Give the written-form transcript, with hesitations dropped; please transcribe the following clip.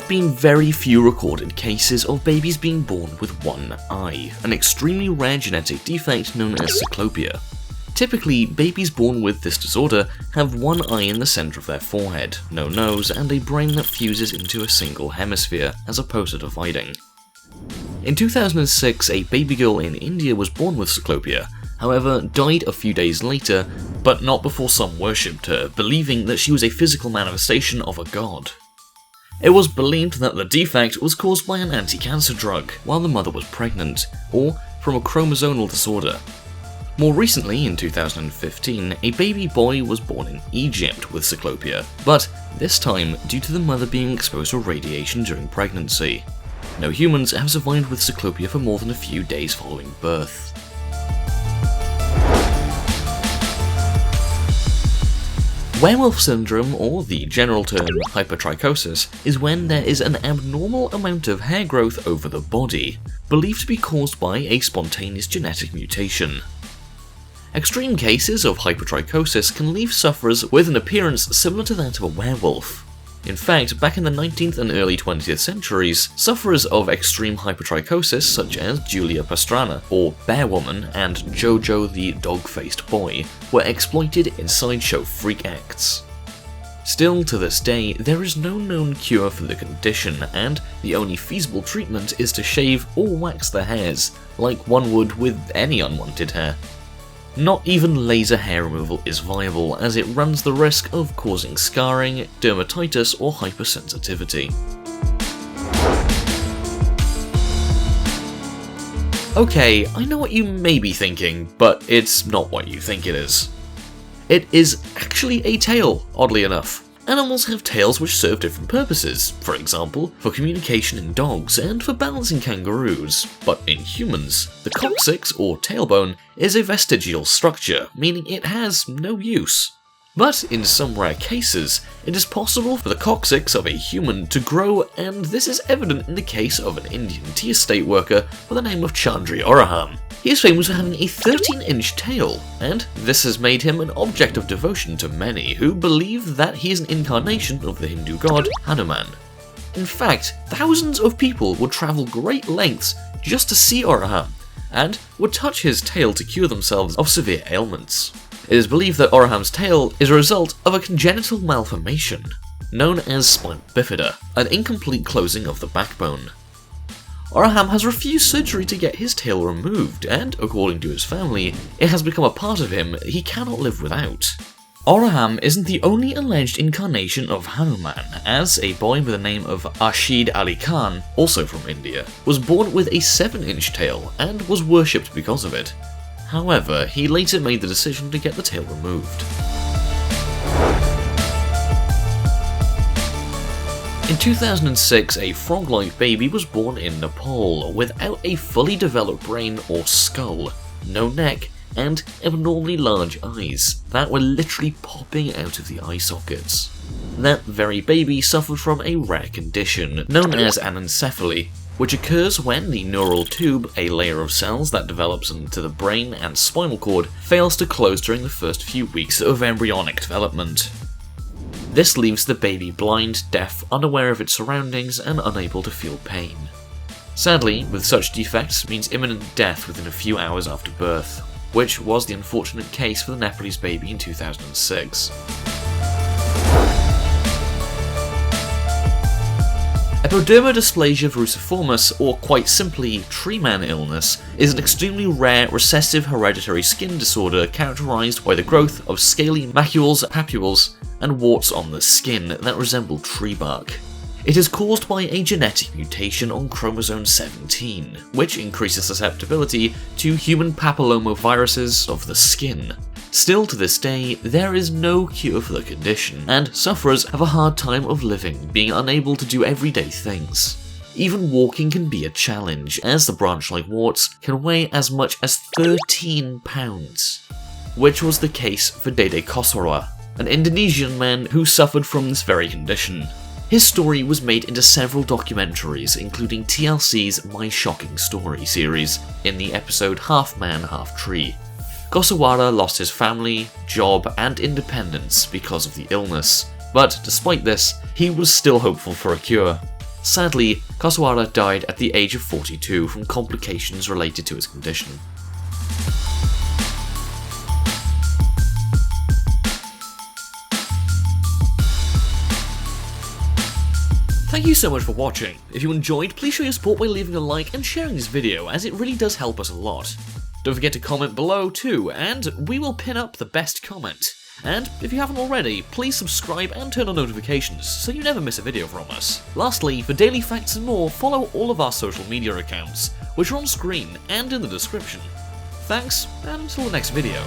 have been very few recorded cases of babies being born with one eye, an extremely rare genetic defect known as cyclopia. Typically, babies born with this disorder have one eye in the centre of their forehead, no nose, and a brain that fuses into a single hemisphere, as opposed to dividing. In 2006, a baby girl in India was born with cyclopia, however died a few days later, but not before some worshipped her, believing that she was a physical manifestation of a god. It was believed that the defect was caused by an anti-cancer drug while the mother was pregnant, or from a chromosomal disorder. More recently, in 2015, a baby boy was born in Egypt with cyclopia, but this time due to the mother being exposed to radiation during pregnancy. No humans have survived with cyclopia for more than a few days following birth. Werewolf syndrome, or the general term hypertrichosis, is when there is an abnormal amount of hair growth over the body, believed to be caused by a spontaneous genetic mutation. Extreme cases of hypertrichosis can leave sufferers with an appearance similar to that of a werewolf. In fact, back in the 19th and early 20th centuries, sufferers of extreme hypertrichosis such as Julia Pastrana, or Bear Woman, and Jojo the Dog-Faced Boy were exploited in sideshow freak acts. Still, to this day, there is no known cure for the condition, and the only feasible treatment is to shave or wax the hairs, like one would with any unwanted hair. Not even laser hair removal is viable, as it runs the risk of causing scarring, dermatitis, or hypersensitivity. Okay, I know what you may be thinking, but it's not what you think it is. It is actually a tail, oddly enough. Animals have tails which serve different purposes, for example, for communication in dogs and for balancing kangaroos, but in humans, the coccyx or tailbone is a vestigial structure, meaning it has no use. But in some rare cases, it is possible for the coccyx of a human to grow, and this is evident in the case of an Indian tea estate worker by the name of Chandri Oraham. He is famous for having a 13-inch tail, and this has made him an object of devotion to many who believe that he is an incarnation of the Hindu god Hanuman. In fact, thousands of people would travel great lengths just to see Oraham, and would touch his tail to cure themselves of severe ailments. It is believed that Oraham's tail is a result of a congenital malformation, known as spina bifida, an incomplete closing of the backbone. Oraham has refused surgery to get his tail removed, and, according to his family, it has become a part of him he cannot live without. Oraham isn't the only alleged incarnation of Hanuman, as a boy by the name of Ashid Ali Khan, also from India, was born with a 7-inch tail and was worshipped because of it. However, he later made the decision to get the tail removed. In 2006, a frog-like baby was born in Nepal without a fully developed brain or skull, no neck, and abnormally large eyes that were literally popping out of the eye sockets. That very baby suffered from a rare condition known as anencephaly, which occurs when the neural tube, a layer of cells that develops into the brain and spinal cord, fails to close during the first few weeks of embryonic development. This leaves the baby blind, deaf, unaware of its surroundings, and unable to feel pain. Sadly, with such defects means imminent death within a few hours after birth, which was the unfortunate case for the Nepalese baby in 2006. Epidermodysplasia verruciformis, or quite simply tree man illness, is an extremely rare recessive hereditary skin disorder characterized by the growth of scaly macules, papules, and warts on the skin that resemble tree bark. It is caused by a genetic mutation on chromosome 17, which increases susceptibility to human papillomaviruses of the skin. Still to this day, there is no cure for the condition, and sufferers have a hard time of living, being unable to do everyday things. Even walking can be a challenge, as the branch-like warts can weigh as much as 13 pounds, which was the case for Dede Kosora, an Indonesian man who suffered from this very condition. His story was made into several documentaries, including TLC's My Shocking Story series, in the episode Half Man, Half Tree. Kosawara lost his family, job, and independence because of the illness, but despite this, he was still hopeful for a cure. Sadly, Kasuara died at the age of 42 from complications related to his condition. Thank you so much for watching. If you enjoyed, please show your support by leaving a like and sharing this video, as it really does help us a lot. Don't forget to comment below too, and we will pin up the best comment. And if you haven't already, please subscribe and turn on notifications so you never miss a video from us. Lastly, for daily facts and more, follow all of our social media accounts, which are on screen and in the description. Thanks, and until the next video.